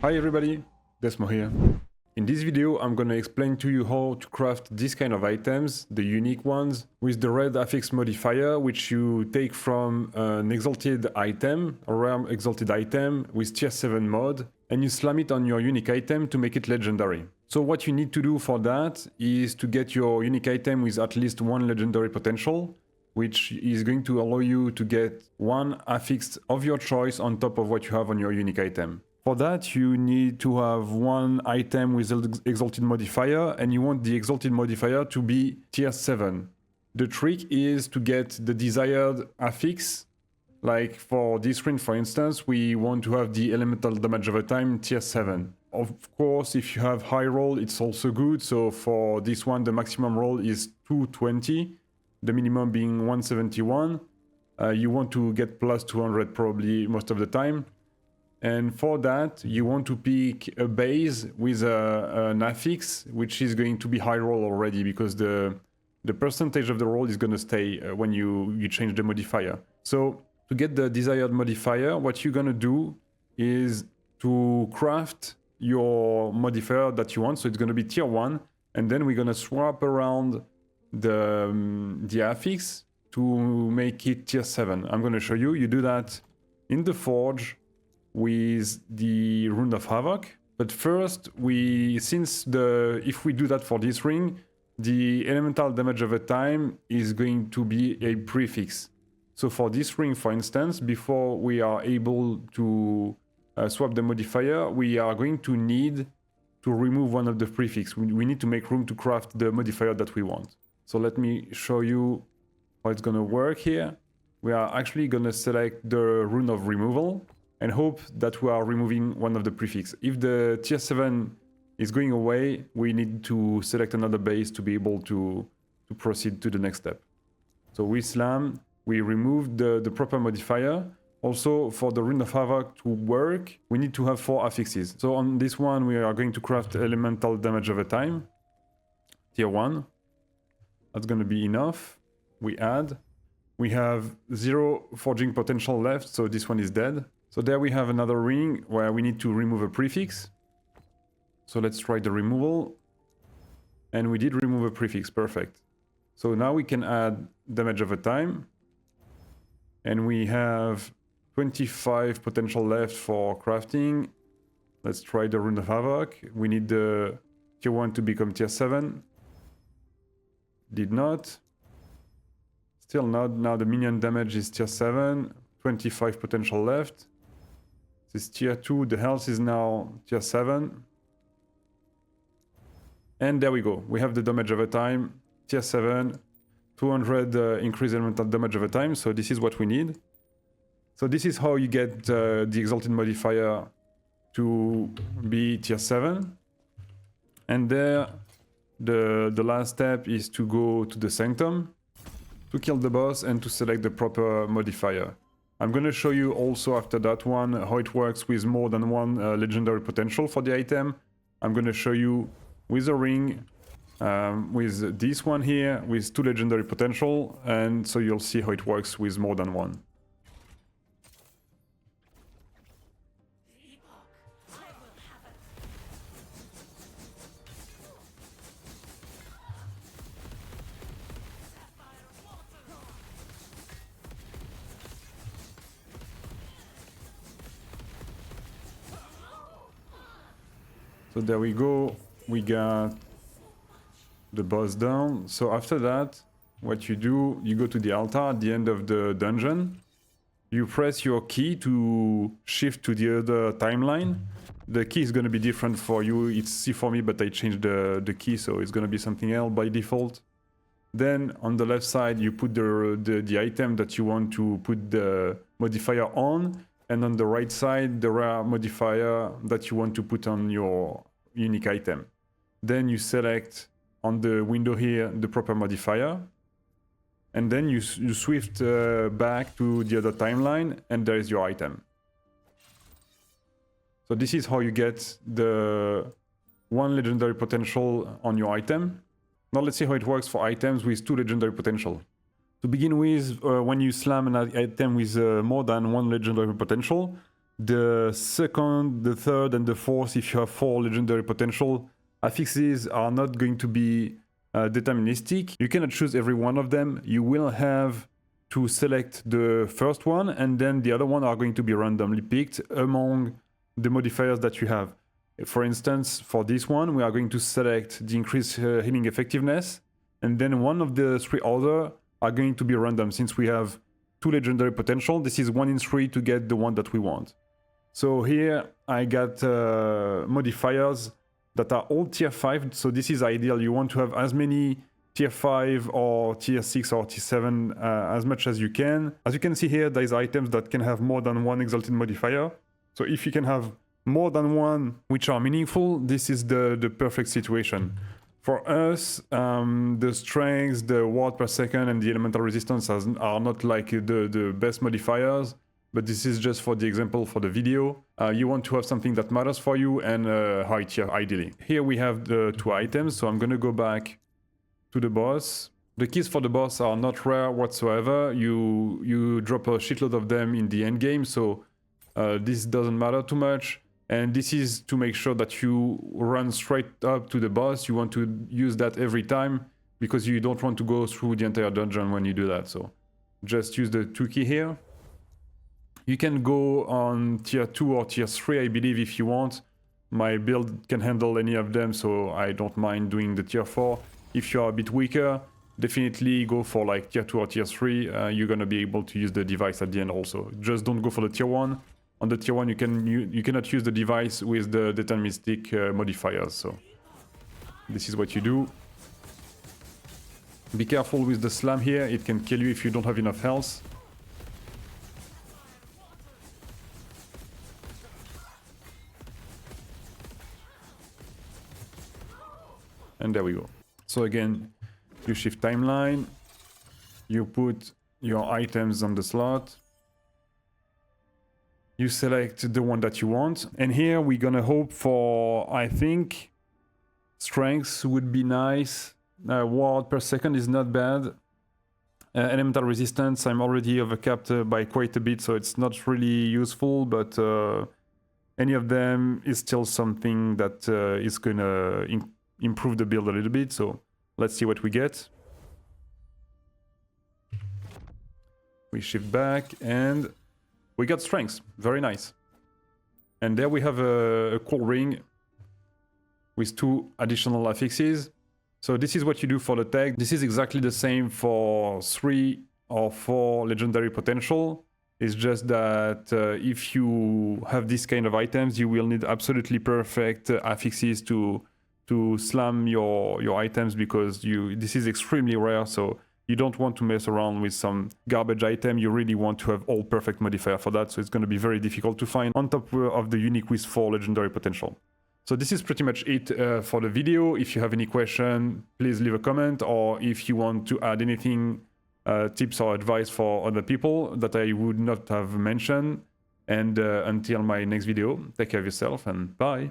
Hi everybody, Desmo here. In this video I'm gonna explain to you how to craft these kind of items, the unique ones, with the red affix modifier, which you take from an exalted item, a rare exalted item with tier 7 mod, and you slam it on your unique item to make it legendary. So what you need to do for that is to get your unique item with at least one legendary potential, which is going to allow you to get one affix of your choice on top of what you have on your unique item. For that, you need to have one item with exalted modifier, and you want the exalted modifier to be tier 7. The trick is to get the desired affix. Like for this ring, for instance, we want to have the elemental damage over time tier 7. Of course, if you have high roll, it's also good. So for this one, the maximum roll is 220, the minimum being 171. You want to get plus 200 probably most of the time. And for that, you want to pick a base with an affix, which is going to be high roll already, because the percentage of the roll is going to stay when you change the modifier. So to get the desired modifier, what you're going to do is to craft your modifier that you want. So it's going to be tier 1. And then we're going to swap around the affix to make it tier 7. I'm going to show you. You do that in the forge with the Rune of Havoc. But first, if we do that for this ring, the elemental damage over time is going to be a prefix. So for this ring, for instance, before we are able to swap the modifier, we are going to need to remove one of the prefix. We need to make room to craft the modifier that we want. So let me show you how it's going to work here. We are actually going to select the Rune of Removal and hope that we are removing one of the prefix. If the tier 7 is going away, we need to select another base to be able to proceed to the next step. So we slam, we remove the proper modifier. Also, for the Rune of Havoc to work, we need to have 4 affixes. So on this one, we are going to craft elemental damage over time, tier 1. That's going to be enough. We add. We have 0 forging potential left, so this one is dead. So there we have another ring where we need to remove a prefix. So let's try the removal. And we did remove a prefix, perfect. So now we can add damage over time. And we have 25 potential left for crafting. Let's try the Rune of Havoc. We need the tier 1 to become tier 7. Did not. Still not. Now the minion damage is tier 7. 25 potential left. This tier 2, the health is now tier 7. And there we go. We have the damage over time, tier 7, 200 increased elemental damage over time. So this is what we need. So this is how you get the exalted modifier to be tier 7. And there, the last step is to go to the Sanctum, to kill the boss and to select the proper modifier. I'm going to show you also after that one how it works with more than one legendary potential for the item. I'm going to show you with a ring, with this one here, with 2 legendary potential, and so you'll see how it works with more than one. So there we go, we got the boss down. So after that, what you do, you go to the altar at the end of the dungeon. You press your key to shift to the other timeline. The key is going to be different for you. It's C for me, but I changed the key, so it's going to be something else by default. Then on the left side, you put the item that you want to put the modifier on. And on the right side, the rare modifier that you want to put on your unique item. Then you select on the window here the proper modifier. And then you swift back to the other timeline, and there is your item. So this is how you get the 1 legendary potential on your item. Now let's see how it works for items with 2 legendary potential. To begin with, when you slam an item with more than 1 legendary potential, The second, the third, and the fourth, if you have 4 legendary potential, affixes are not going to be deterministic. You cannot choose every one of them. You will have to select the first one, and then the other one are going to be randomly picked among the modifiers that you have. For instance, for this one, we are going to select the increased healing effectiveness, and then one of the 3 other are going to be random. Since we have 2 legendary potential, this is 1 in 3 to get the one that we want. So here I got modifiers that are all tier 5, so this is ideal. You want to have as many tier 5 or tier 6 or tier 7 as much as you can. As you can see here, there's items that can have more than 1 exalted modifier. So if you can have more than 1 which are meaningful, this is the perfect situation. For us, the strength, the ward per second, and the elemental resistance are not like the best modifiers, but this is just for the example for the video. You want to have something that matters for you and high tier ideally. Here we have the 2 items, so I'm gonna go back to the boss. The keys for the boss are not rare whatsoever. You drop a shitload of them in the end game, so this doesn't matter too much. And this is to make sure that you run straight up to the boss. You want to use that every time because you don't want to go through the entire dungeon when you do that. So just use the 2 key here. You can go on tier 2 or tier 3, I believe, if you want. My build can handle any of them, so I don't mind doing the tier 4. If you are a bit weaker, definitely go for like tier 2 or tier 3. You're gonna be able to use the device at the end also. Just don't go for the tier 1. On the tier 1, you cannot use the device with the deterministic modifiers, so this is what you do. Be careful with the slam here, it can kill you if you don't have enough health. And there we go. So again, you shift timeline, you put your items on the slot, you select the one that you want, and here we're gonna hope for, I think, strength would be nice. Ward per second is not bad. Elemental resistance, I'm already overcapped by quite a bit, so it's not really useful, but any of them is still something that is gonna improve the build a little bit, so let's see what we get. We shift back and we got strength, very nice. And there we have a cool ring with 2 additional affixes. So this is what you do for the tag. This is exactly the same for 3 or 4 legendary potential. It's just that if you have this kind of items, you will need absolutely perfect affixes to slam your items, because this is extremely rare, so you don't want to mess around with some garbage item. You really want to have all perfect modifier for that, so it's going to be very difficult to find on top of the unique with 4 legendary potential. So this is pretty much it for the video. If you have any question, please leave a comment, or if you want to add anything, tips or advice for other people that I would not have mentioned. And until my next video, take care of yourself and bye.